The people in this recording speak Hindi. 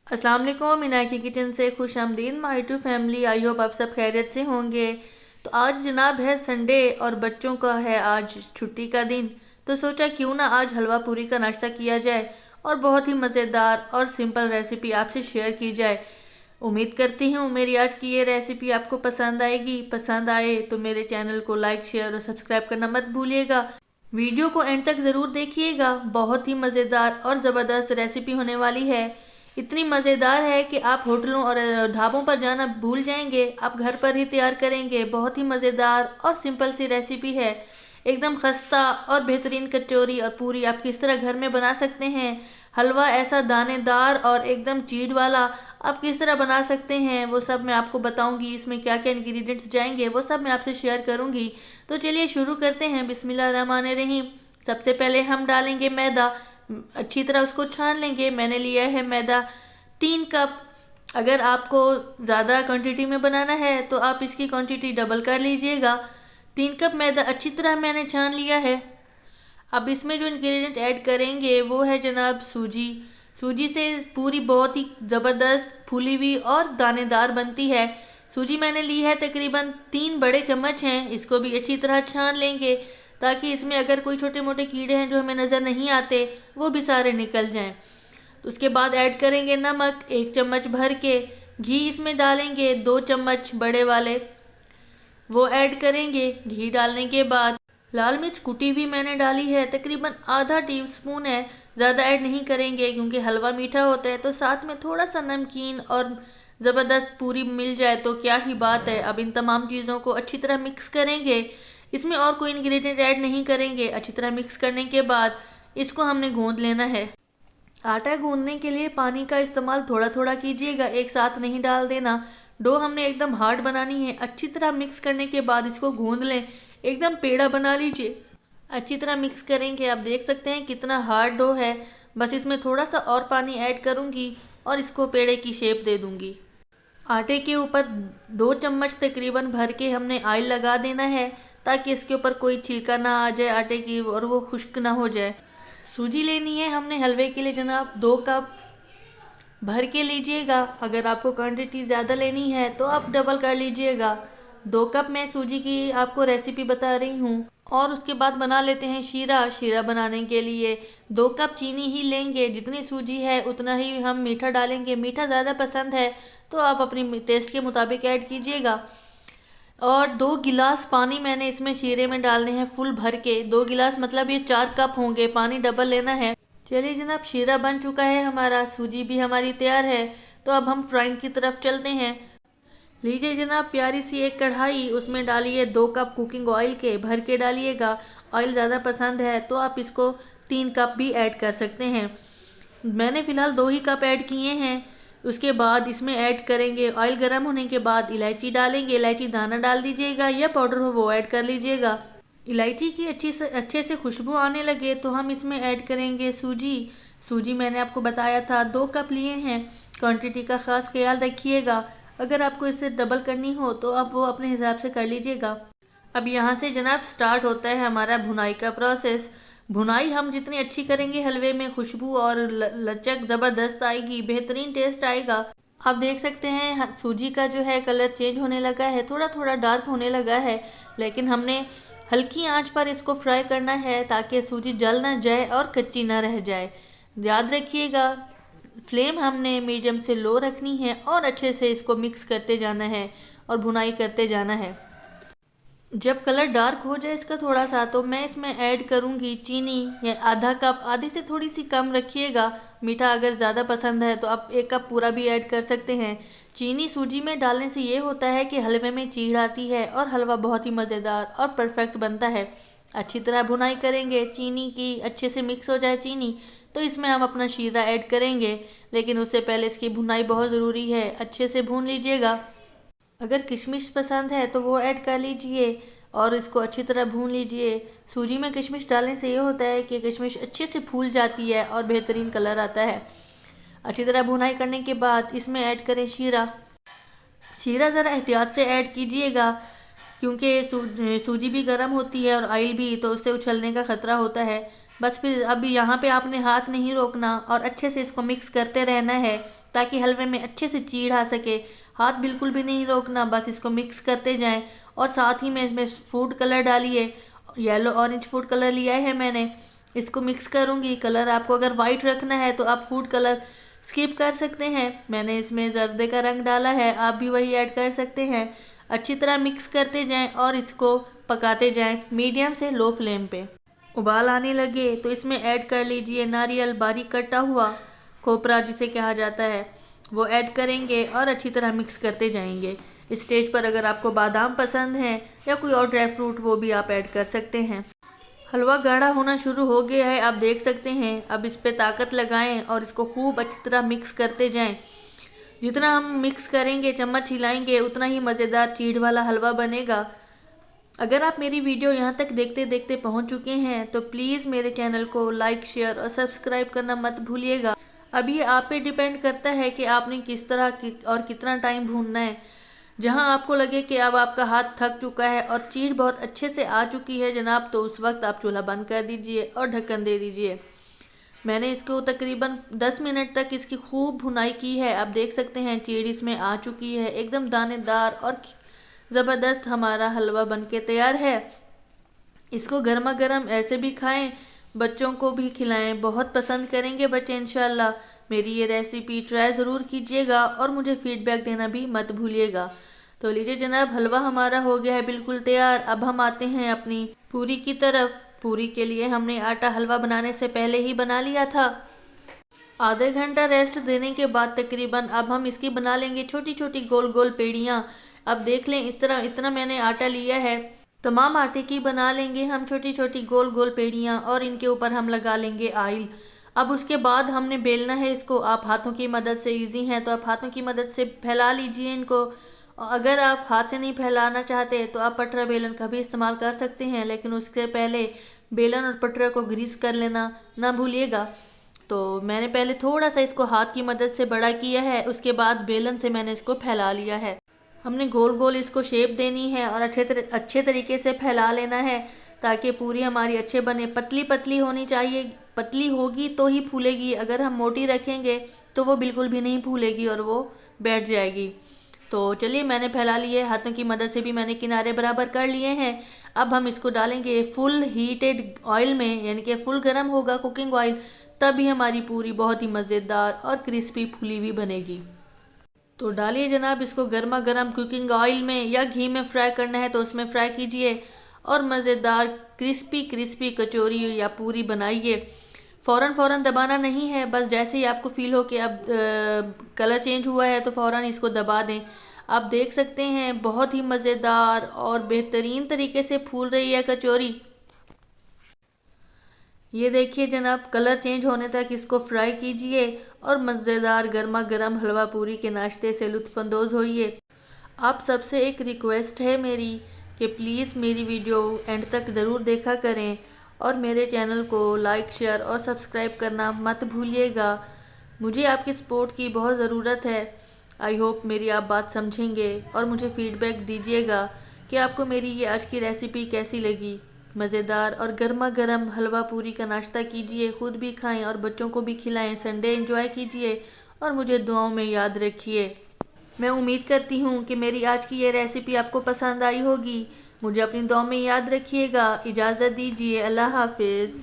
अस्सलाम वालेकुम। मीना की किचन से खुश आमदीद माई टू फैमिली। आई होप आप सब खैरियत से होंगे। तो आज जनाब है संडे और बच्चों का है आज छुट्टी का दिन, तो सोचा क्यों ना आज हलवा पूरी का नाश्ता किया जाए और बहुत ही मज़ेदार और सिंपल रेसिपी आपसे शेयर की जाए। उम्मीद करती हूँ मेरी आज की ये रेसिपी आपको पसंद आएगी। पसंद आए तो मेरे चैनल को लाइक शेयर और सब्सक्राइब करना मत भूलिएगा। वीडियो को एंड तक ज़रूर देखिएगा, बहुत ही मज़ेदार और ज़बरदस्त रेसिपी होने वाली है। इतनी मज़ेदार है कि आप होटलों और ढाबों पर जाना भूल जाएंगे, आप घर पर ही तैयार करेंगे। बहुत ही मज़ेदार और सिंपल सी रेसिपी है, एकदम खस्ता और बेहतरीन कचौरी और पूरी आप किस तरह घर में बना सकते हैं। हलवा ऐसा दानेदार और एकदम चीड़ वाला आप किस तरह बना सकते हैं, वो सब मैं आपको बताऊंगी। इसमें क्या क्या इंग्रेडिएंट्स जाएंगे वो सब मैं आपसे शेयर करूंगी। तो चलिए शुरू करते हैं। बिस्मिल्लाहिर्रहमानिर्रहीम। सबसे पहले हम डालेंगे मैदा, अच्छी तरह उसको छान लेंगे। मैंने लिया है मैदा 3 कप। अगर आपको ज़्यादा क्वांटिटी में बनाना है तो आप इसकी क्वांटिटी डबल कर लीजिएगा। 3 कप मैदा अच्छी तरह मैंने छान लिया है। अब इसमें जो इंग्रेडिएंट ऐड करेंगे वो है जनाब सूजी। सूजी से पूरी बहुत ही ज़बरदस्त फूली हुई और दानेदार बनती है। सूजी मैंने ली है तकरीबन 3 बड़े चम्मच हैं। इसको भी अच्छी तरह छान लेंगे ताकि इसमें अगर कोई छोटे मोटे कीड़े हैं जो हमें नज़र नहीं आते वो भी सारे निकल जाएं। तो उसके बाद ऐड करेंगे नमक 1 चम्मच भर के। घी इसमें डालेंगे 2 चम्मच बड़े वाले, वो ऐड करेंगे। घी डालने के बाद लाल मिर्च कुटी हुई मैंने डाली है, तकरीबन आधा टीस्पून है, ज़्यादा ऐड नहीं करेंगे क्योंकि हलवा मीठा होता है। तो साथ में थोड़ा सा नमकीन और ज़बरदस्त पूरी मिल जाए तो क्या ही बात है। अब इन तमाम चीज़ों को अच्छी तरह मिक्स करेंगे। इसमें और कोई इंग्रेडिएंट ऐड नहीं करेंगे। अच्छी तरह मिक्स करने के बाद इसको हमने गूंद लेना है। आटा गूंदने के लिए पानी का इस्तेमाल थोड़ा थोड़ा कीजिएगा, एक साथ नहीं डाल देना। डो हमने एकदम हार्ड बनानी है। अच्छी तरह मिक्स करने के बाद इसको गूंद लें, एकदम पेड़ा बना लीजिए। अच्छी तरह मिक्स करेंगे। आप देख सकते हैं कितना हार्ड डो है। बस इसमें थोड़ा सा और पानी ऐड करूँगी और इसको पेड़े की शेप दे दूँगी। आटे के ऊपर 2 चम्मच तकरीबन भर के हमने ऑयल लगा देना है ताकि इसके ऊपर कोई छिलका ना आ जाए आटे की और वो खुश्क ना हो जाए। सूजी लेनी है हमने हलवे के लिए जनाब 2 कप भर के लीजिएगा। अगर आपको क्वांटिटी ज़्यादा लेनी है तो आप डबल कर लीजिएगा। 2 कप मैं सूजी की आपको रेसिपी बता रही हूँ। और उसके बाद बना लेते हैं शीरा। शीरा बनाने के लिए 2 कप चीनी ही लेंगे। जितनी सूजी है उतना ही हम मीठा डालेंगे। मीठा ज़्यादा पसंद है तो आप अपनी टेस्ट के मुताबिक ऐड कीजिएगा। और 2 गिलास पानी मैंने इसमें शीरे में डालने हैं फुल भर के। 2 गिलास मतलब ये 4 कप होंगे, पानी डबल लेना है। चलिए जनाब, शीरा बन चुका है हमारा, सूजी भी हमारी तैयार है। तो अब हम फ्राइंग की तरफ चलते हैं। लीजिए जनाब प्यारी सी एक कढ़ाई, उसमें डालिए 2 कप कुकिंग ऑयल के भर के डालिएगा। ऑयल ज़्यादा पसंद है तो आप इसको 3 कप भी ऐड कर सकते हैं। मैंने फ़िलहाल 2 ही कप ऐड किए हैं। उसके बाद इसमें ऐड करेंगे, ऑयल गर्म होने के बाद इलायची डालेंगे। इलायची दाना डाल दीजिएगा या पाउडर हो वो ऐड कर लीजिएगा। इलायची की अच्छे से खुशबू आने लगे तो हम इसमें ऐड करेंगे सूजी। सूजी मैंने आपको बताया था 2 कप लिए हैं। क्वांटिटी का ख़ास ख्याल रखिएगा, अगर आपको इससे डबल करनी हो तो आप वो अपने हिसाब से कर लीजिएगा। अब यहाँ से जनाब स्टार्ट होता है हमारा भुनाई का प्रोसेस। भुनाई हम जितनी अच्छी करेंगे हलवे में खुशबू और लचक ज़बरदस्त आएगी, बेहतरीन टेस्ट आएगा। आप देख सकते हैं सूजी का जो है कलर चेंज होने लगा है, थोड़ा थोड़ा डार्क होने लगा है। लेकिन हमने हल्की आंच पर इसको फ्राई करना है ताकि सूजी जल ना जाए और कच्ची ना रह जाए। याद रखिएगा फ्लेम हमने मीडियम से लो रखनी है और अच्छे से इसको मिक्स करते जाना है और भुनाई करते जाना है। जब कलर डार्क हो जाए इसका थोड़ा सा तो मैं इसमें ऐड करूँगी चीनी, या आधा कप, आधी से थोड़ी सी कम रखिएगा। मीठा अगर ज़्यादा पसंद है तो आप 1 कप पूरा भी ऐड कर सकते हैं। चीनी सूजी में डालने से ये होता है कि हलवे में चीड़ आती है और हलवा बहुत ही मज़ेदार और परफेक्ट बनता है। अच्छी तरह भुनाई करेंगे, चीनी की अच्छे से मिक्स हो जाए चीनी, तो इसमें हम अपना शीरा ऐड करेंगे। लेकिन उससे पहले इसकी भुनाई बहुत ज़रूरी है, अच्छे से भून लीजिएगा। अगर किशमिश पसंद है तो वो ऐड कर लीजिए और इसको अच्छी तरह भून लीजिए। सूजी में किशमिश डालने से ये होता है कि किशमिश अच्छे से फूल जाती है और बेहतरीन कलर आता है। अच्छी तरह भुनाई करने के बाद इसमें ऐड करें शीरा। शीरा ज़रा एहतियात से ऐड कीजिएगा क्योंकि सूजी भी गर्म होती है और ऑयल भी, तो उससे उछलने का ख़तरा होता है। बस फिर अब यहाँ पे आपने हाथ नहीं रोकना और अच्छे से इसको मिक्स करते रहना है ताकि हलवे में अच्छे से चीड़ आ सके। हाथ बिल्कुल भी नहीं रोकना, बस इसको मिक्स करते जाएं। और साथ ही में इसमें फूड कलर डालिए, येलो ऑरेंज फूड कलर लिया है मैंने, इसको मिक्स करूँगी। कलर आपको अगर वाइट रखना है तो आप फूड कलर स्किप कर सकते हैं। मैंने इसमें जर्दे का रंग डाला है, आप भी वही ऐड कर सकते हैं। अच्छी तरह मिक्स करते जाएं और इसको पकाते जाएं मीडियम से लो फ्लेम पे। उबाल आने लगे तो इसमें ऐड कर लीजिए नारियल बारीक कटा हुआ, खोपरा जिसे कहा जाता है, वो ऐड करेंगे और अच्छी तरह मिक्स करते जाएंगे। इस स्टेज पर अगर आपको बादाम पसंद है या कोई और ड्राई फ्रूट वो भी आप ऐड कर सकते हैं। हलवा गाढ़ा होना शुरू हो गया है, आप देख सकते हैं। अब इस पे ताकत लगाएं और इसको खूब अच्छी तरह मिक्स करते जाएं। जितना हम मिक्स करेंगे, चम्मच हिलाएंगे, उतना ही मज़ेदार चीड़ वाला हलवा बनेगा। अगर आप मेरी वीडियो यहाँ तक देखते देखते पहुँच चुके हैं तो प्लीज़ मेरे चैनल को लाइक, शेयर और सब्सक्राइब करना मत भूलिएगा। अब ये आप पे डिपेंड करता है कि आपने किस तरह की और कितना टाइम भूनना है। जहां आपको लगे कि अब आपका हाथ थक चुका है और चीड़ बहुत अच्छे से आ चुकी है जनाब, तो उस वक्त आप चूल्हा बंद कर दीजिए और ढक्कन दे दीजिए। मैंने इसको तकरीबन 10 मिनट तक इसकी खूब भुनाई की है। आप देख सकते हैं चीड़ इसमें आ चुकी है, एकदम दानेदार और ज़बरदस्त हमारा हलवा बनके तैयार है। इसको गर्मा गर्म ऐसे भी खाएं, बच्चों को भी खिलाएं, बहुत पसंद करेंगे बच्चे इंशाल्लाह। मेरी ये रेसिपी ट्राई ज़रूर कीजिएगा और मुझे फीडबैक देना भी मत भूलिएगा। तो लीजिए जनाब, हलवा हमारा हो गया है बिल्कुल तैयार। अब हम आते हैं अपनी पूरी की तरफ। पूरी के लिए हमने आटा हलवा बनाने से पहले ही बना लिया था। आधे घंटा रेस्ट देने के बाद तकरीबन अब हम इसकी बना लेंगे छोटी छोटी गोल गोल पेड़ियाँ। अब देख लें, इस तरह इतना मैंने आटा लिया है। तमाम आटे की बना लेंगे हम छोटी छोटी गोल गोल पेड़ियाँ और इनके ऊपर हम लगा लेंगे आयल। अब उसके बाद हमने बेलना है इसको। आप हाथों की मदद से, इजी हैं तो आप हाथों की मदद से फैला लीजिए इनको। अगर आप हाथ से नहीं फैलाना चाहते तो आप पटरा बेलन का भी इस्तेमाल कर सकते हैं, लेकिन उसके पहले बेलन और पटरे को ग्रीस कर लेना ना भूलिएगा। तो मैंने पहले थोड़ा सा इसको हाथ की मदद से बड़ा किया है, उसके बाद बेलन से मैंने इसको फैला लिया है। हमने गोल गोल इसको शेप देनी है और अच्छे तरीके से फैला लेना है ताकि पूरी हमारी अच्छे बने। पतली पतली होनी चाहिए, पतली होगी तो ही फूलेगी। अगर हम मोटी रखेंगे तो वो बिल्कुल भी नहीं फूलेगी और वो बैठ जाएगी। तो चलिए, मैंने फैला लिए, हाथों की मदद से भी मैंने किनारे बराबर कर लिए हैं। अब हम इसको डालेंगे फुल हीटेड ऑयल में, यानी कि फुल गर्म होगा कुकिंग ऑयल, तभी हमारी पूरी बहुत ही मज़ेदार और क्रिस्पी फूली हुई बनेगी। तो डालिए जनाब इसको गर्मा गर्म कुकिंग ऑयल में, या घी में फ्राई करना है तो उसमें फ्राई कीजिए और मज़ेदार क्रिस्पी क्रिस्पी कचौरी या पूरी बनाइए। फ़ौरन दबाना नहीं है, बस जैसे ही आपको फ़ील हो कि अब कलर चेंज हुआ है तो फ़ौरन इसको दबा दें। आप देख सकते हैं बहुत ही मज़ेदार और बेहतरीन तरीके से फूल रही है कचौरी। ये देखिए जनाब, कलर चेंज होने तक इसको फ्राई कीजिए और मज़ेदार गर्मा गर्म हलवा पूरी के नाश्ते से लुत्फ़अंदोज़ होइए। आप सबसे एक रिक्वेस्ट है मेरी कि प्लीज़ मेरी वीडियो एंड तक ज़रूर देखा करें और मेरे चैनल को लाइक, शेयर और सब्सक्राइब करना मत भूलिएगा। मुझे आपकी सपोर्ट की बहुत ज़रूरत है। आई होप मेरी आप बात समझेंगे और मुझे फ़ीडबैक दीजिएगा कि आपको मेरी ये आज की रेसिपी कैसी लगी। मज़ेदार और गर्मा गर्म हलवा पूरी का नाश्ता कीजिए, ख़ुद भी खाएं और बच्चों को भी खिलाएं। संडे एंजॉय कीजिए और मुझे दुआओं में याद रखिए। मैं उम्मीद करती हूँ कि मेरी आज की ये रेसिपी आपको पसंद आई होगी। मुझे अपनी दुआ में याद रखिएगा। इजाज़त दीजिए, अल्लाह हाफिज़।